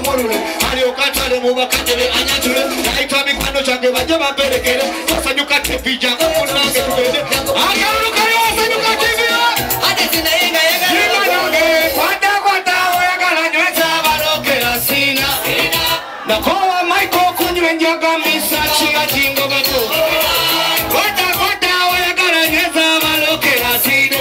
tumulule aliokatale mubakatele anyatule naitwa mikwano change baje baperekere wasanyuka TV jangu kunange tugende agaruka yosanyuka TV ate zinayenga yenga kwata oyagala nyweza balokera sina nakowa Micheal kunywe njoga misachi atingo bato kwata oyagala nyweza balokera sina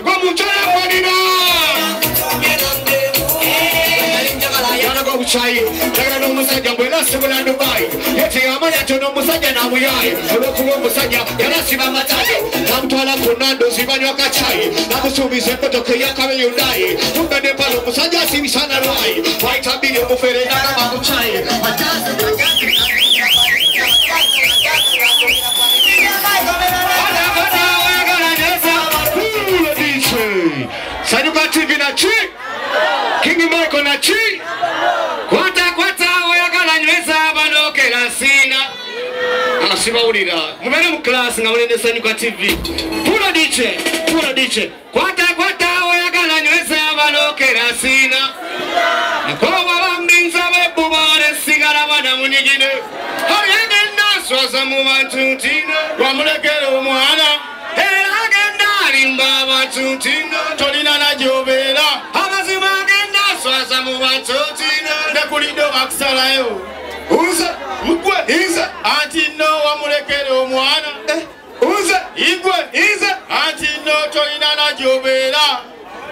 kwa muchana kwanina Chai, I don't know Musajja, we're not civil and Dubai. Yet, I'm not to know Musajja now. We are. Musajja, Yarasima Matari, Namtala Fernando, Sivanyoka Chai, Namusubi Sepato Kayaka, you die. Put the Nepal Musajja, Simisana Rai, White Abidi Bufere, Namaku Chai. Sanuka TV na chi, King Micheal na chi. Kwata oyagala nyweza balokera sina asibawulira mubere mu class nga mulende Sanuka TV pula diche kwata oyagala nyweza balokera sina nakowa bambinza bebubare sigala bana munigine oyagenda swaza mu bantu tina wamulekera omwana era agenda alimba abantu tina tolina najobera amazima agenda swaza mu bantu Kulido Maxalayo. Uza, Mugwe, Iza, Auntie no Wamulekere Omwana. Uza, Igwe, Iza, Auntie no Toinana Jobela.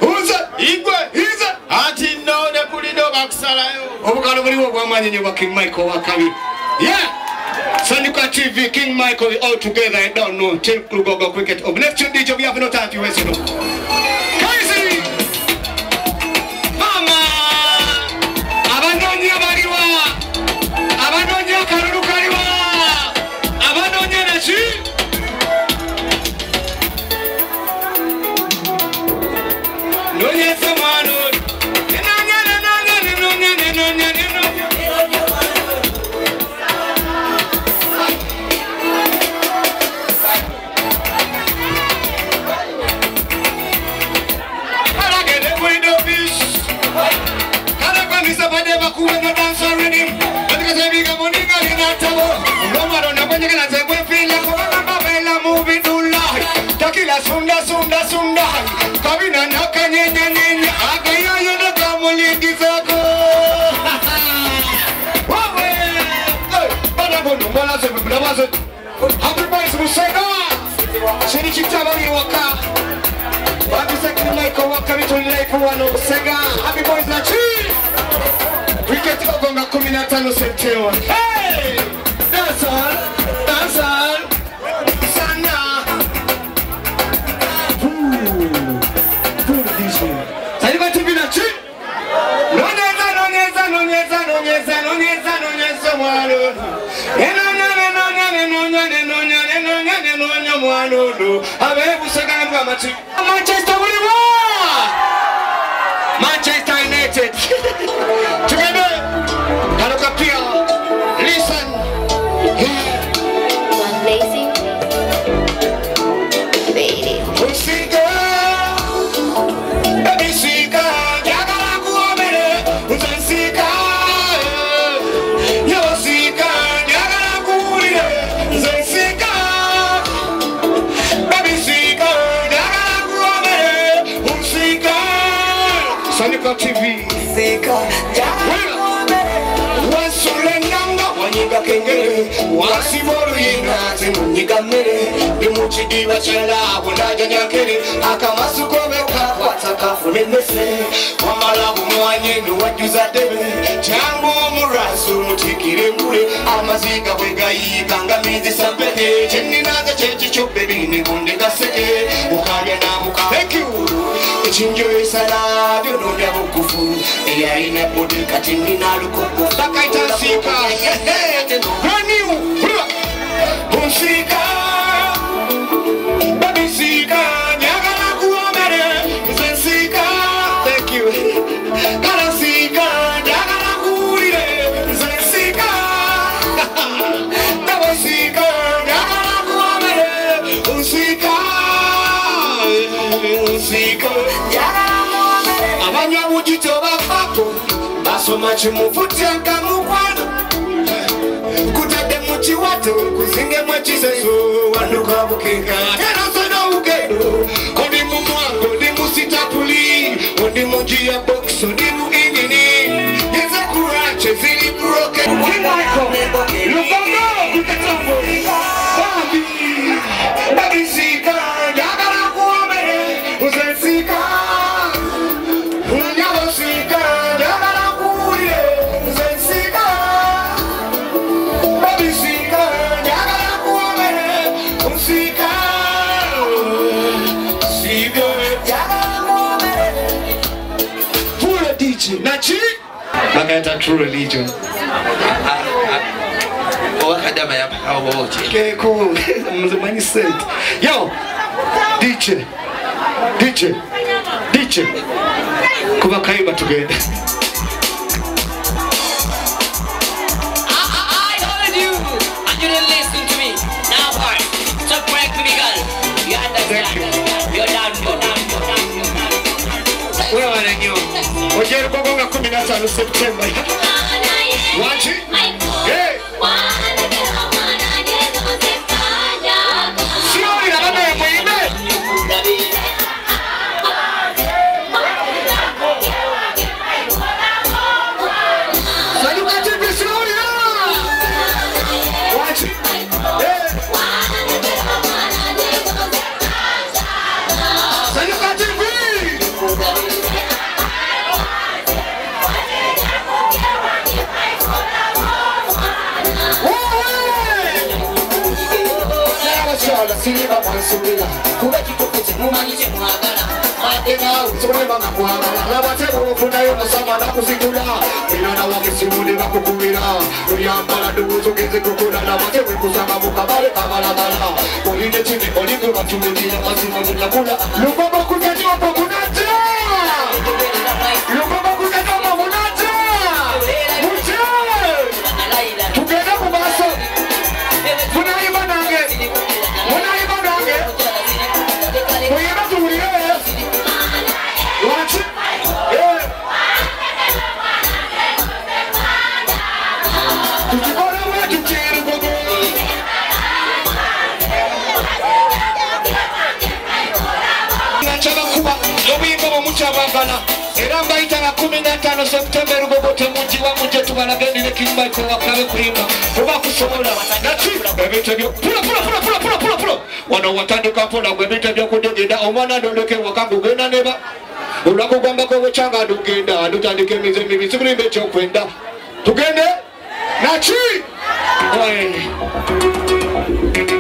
Uza, Igwe, Iza, Auntie no the Kulido Maxalayo. Obukalubuli Wamani wa King Micheal Wakabi. Yeah. Sanuka TV, King Micheal all together. I don't know. Take Klugogo cricket. Of next DJ, we have no time to waste. Crazy! Mama! Abanonya karuru kariwa abanonya nachi nonya samano nonya ala gede window fish kana kwa misabade bakuwenga dance rhythm Sunda kabina nakanyenya agaya yona kamuligi zako wawe bana bono bana se bana happy boys musega shiri chitabali waka Basisinkanye Micheal waka bitulile kuwano musega happy boys na chi cricket ogonga 15 sentewa hey that's all Sanuka TV na chi nonyeza mwalo mwalo abebusagana bwa mati Manchester United together Sanuka pia listen amazing baby Sanuka TV Wasulenganga wanyiga kengere Wasibolu yingazi munyiga mere Bimuchidi wachela wundaja nyakere Akamasuko weka watakafu nemese Wamalabu mwanyenu wajuza debe Changu murasu mutikire mure Amaziga wega yikanga mizi sampete Cheni naga chechi chope bini kundega seke Ukanya na muka Thank you Chinjo isala Diono ya bukufu Eya ina podi katini na lukufu Takaita sika Brand new Unsika Babisika Nyagala kuomere Zensika Thank you Kalasika Nyagala kuurire Zensika Tabasika Nyagala kuomere Unsika Unsika Nyagala kuomere Abanya mujito bakako Baso so much muvutia nkamukwana kutade muchi watu kuzinge mwachiseso wanuka bukeka era sono ugendo kodi mumwango ndi musitapuli kodi munjia box ndi muingini yeze kurache zili broken Lugongo kutatambo Babi Babisika Yagara kuomere Uzensika Unyabosika Yagara kuye Uzensika Babisika Yagara kuomere Uzensika Sibyo Yagara kuomere Pure DJ Nachi Magenta True Religion Okay, cool. Mzumani said, yo, DJ, kuba kaiba together. I heard you, and you didn't listen to me. Now what? So correct me, girl. You understand? You're down. Where are you? Ojero Bogonga 15 September. Watch it. Hey. Siliva Mansula, Kubaki Mumani Mwagala, Matena, Surema Mwagala, Lavatero Funayo Samana Kusikula, Ilana Wakisimuni Bakukura, Uriambala Duzo Kizikula, Lavatero Kusama Mukabale Kamalagala, Olide Chini, Oligo Matumini, Masimo Mukabula, Lukaba Kukajo Pakunata, Lukaba Kukajo Pakunata, Mucheal, Together Kumaso, Funai Manange. Mutabani era mbayita 15 September rugogote munji wa muje tubalagende kimba ko wakabe kulimba oba kusobola nati ebintu byo pula wano watandika pola ebintu byo kudegenda omwana ndoleke wakangu genda neba ulakugamba ko wechanga dugenda dutandike mize mibisi kulimbe cyo kwenda tugende nati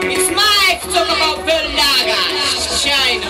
It's Mike to talk about Belnaga. Shine.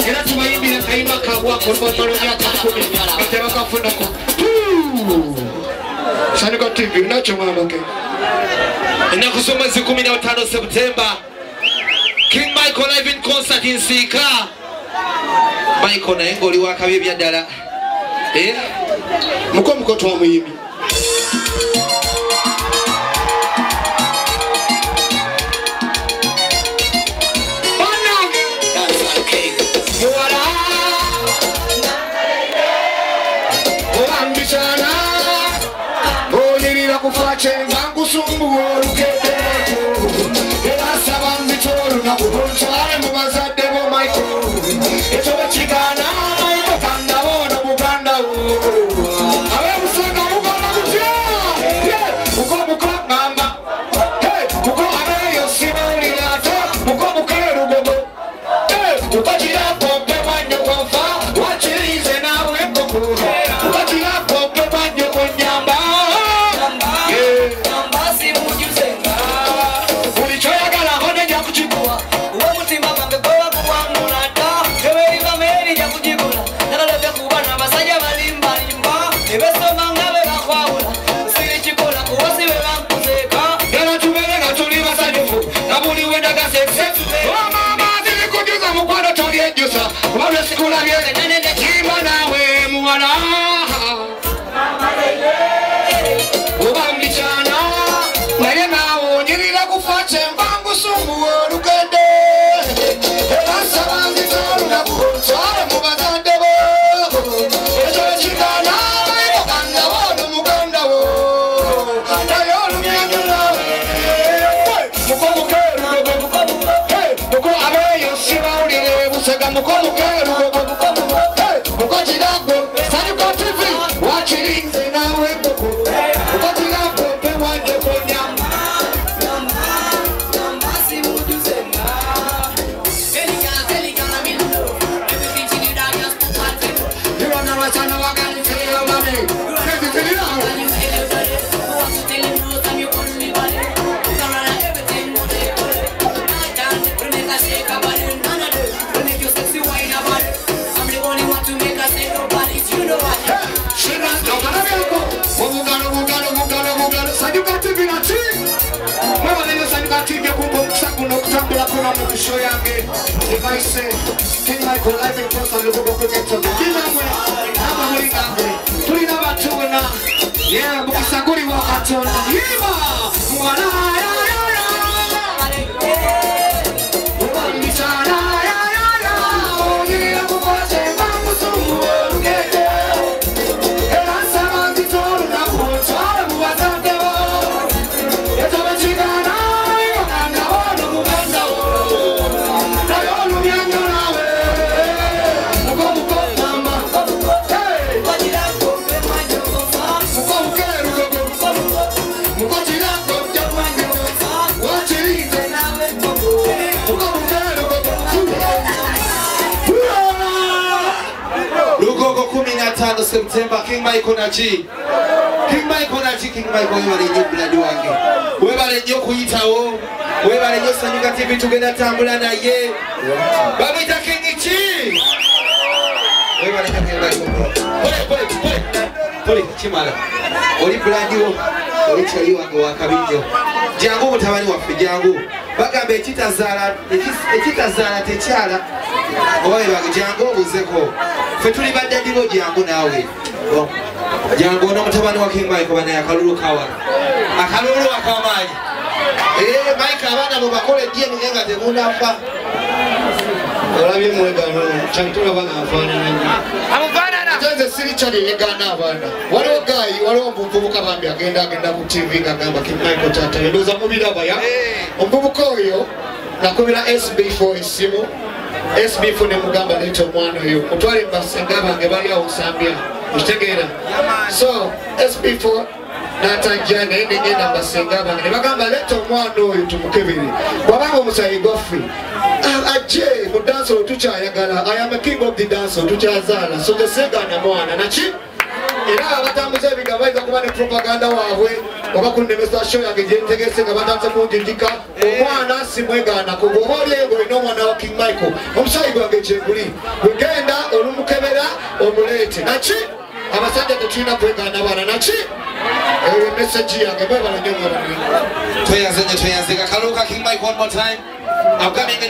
Era tumayimbira kayimba kabwa ko botolo ya kakumi. Kateba kafuna ko. Sani ko TV nacho mama ke. Inakusoma siku 15 September. King Micheal live in concert in Sika. Micheal na engoli wakabe byadala. Muko twa muyimbi. Kufache mangu sumbu olukete era sabanzi tolu na kukonchale mubazadde bo Micheal echo chigana ito kanda bona muganda awe musanga muganda mutya uko ngamba uko abe yosimali ato uko mukeru gogo uko jira pompe banyo konfa wachirize nawe mboko uko jira pompe banyo konyamba. Show yange if I say King Micheal live in concert look go get to dinamwe amamulingambe tulina batuna yeah mukisaguri wakatona yima mwana September King Micheal na G. King Micheal webale nnyo blood wange. Webale nnyo kuyitawo. Webale nnyo Sanyuka TV tugenda tambula naye. Bamwita King G. Webale nnyo Pole chimala. Oli blood wo. Oli chali wange wakabinyo. Jangu mutabani waffe jangu. Bagambe ekitazaala tekyala. Oye bage jangu obuzeko. Fe tuli badde ndibo jangu nawe. Jangu ono mutabani wa King Micheal bana yakalulu kawa. Akalulu akamaanyi. Micheal abana bo bakole dye nga temunafa. Olabye mwegano chantula bana afaanana. Amufaanana. Nze siri chali yegana abana. Waliwo gayi waliwo mvubuka bambi agenda ku TV ngagamba King Micheal tata ndoza mubiraba ya. Omuvubuka oyo nakubira SB4 esimu. SB4 ne mugamba leto mwana oyo mutwale basenga bange bali awo Sambia ukitegera so SB4 natajja ngenda basenga bange ne bagamba leto mwana oyo tumukebere wabanga omusayi gofi aje mu dance tukyayagala I am a king of the dance tukyazala so tesegana mwana nachi era abatambuza ebigabayiza kuba ne propaganda waabwe oba ku demonstration yange gye ntegese nga batanze kunjijika omwana simwegana ku bw'oli eyo olina omwana wa King Micheal omusayi gwange kyeguli wegenda olumukebera omuleete naki abasajja tetulina kwegana bana naki eyo message yange bwe balanyoma bana tweyanze Kaluka King Mike one more time. I'm coming in.